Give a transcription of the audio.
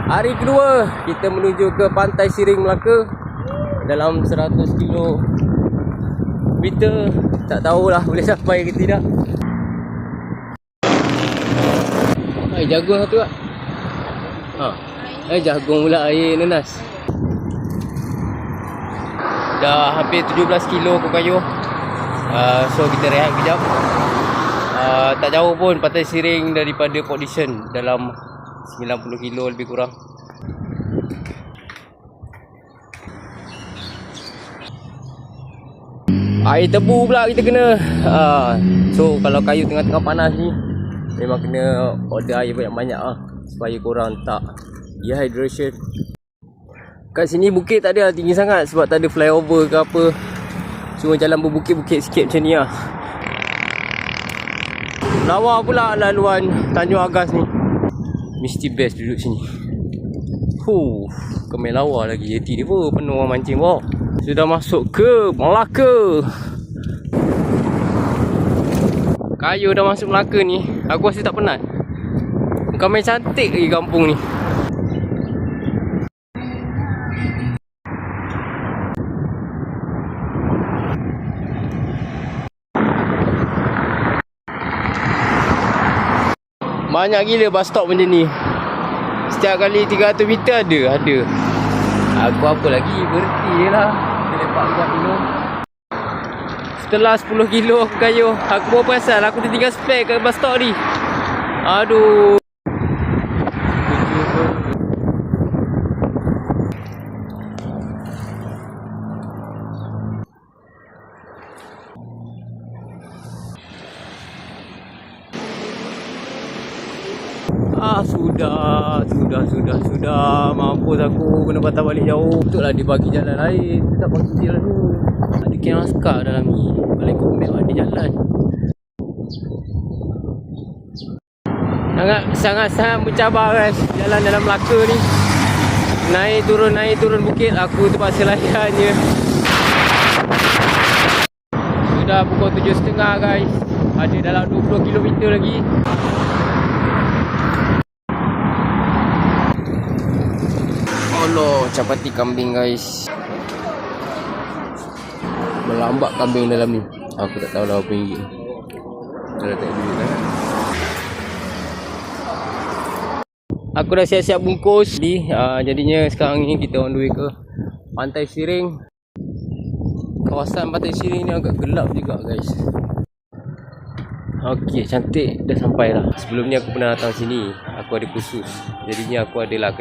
Hari kedua kita menuju ke Pantai Siring Melaka dalam 100 kilometer. Tak tahulah boleh sampai ke tidak. Jagung satu tak? Jagung pula air nenas. Dah hampir 17 kilo aku kayuh. So kita rehat kejap. Tak jauh pun Pantai Siring daripada Port Dickson, dalam 90 kilo lebih kurang. Air tebu pula kita kena. So kalau kayu tengah-tengah panas ni memang kena order air banyak-banyak supaya korang tak dehydration. Kat sini bukit tak ada tinggi sangat sebab tak ada flyover ke apa. Cuma jalan berbukit-bukit sikit macam ni lah. Lawa pula laluan Tanjung Agas ni. Mesti best duduk sini. Kemai lawa lagi. Jeti dia pun penuh orang mancing bawah. Sudah masuk ke Melaka. Kayu dah masuk Melaka ni. Aku rasa tak penat. Bukan main cantik lagi kampung ni. Banyak gila bus stop macam ni. Setiap kali 300 meter ada. Aku apa lagi, berhenti je lah. Kita lepak sekejap dulu. Setelah 10 kilo aku kayuh, aku baru perasan aku tertinggal spare kat bus stop ni. Aduh. Sudah. Mampus aku kena patah balik jauh. Betullah dia bagi jalan lain. Dia tak bagi jalan tu. Ada kena askar dalam ni. Balik ke map ada jalan. Sangat mencabar guys. Jalan dalam Melaka ni. Naik turun bukit. Aku terpaksa layan je. Sudah pukul 7.30 guys. Ada dalam 20 km lagi. Allah, capati kambing guys. Melambak kambing dalam ni. Aku tak tahu lah apa ringgit. Dah tak duit kan. Aku dah siap-siap bungkus. Jadinya sekarang ni kita on the way ke Pantai Siring. Kawasan Pantai Siring ni agak gelap juga guys. Okey, cantik. Dah sampai lah. Sebelum ni aku pernah datang sini. Aku ada kursus. Jadinya aku adalah kena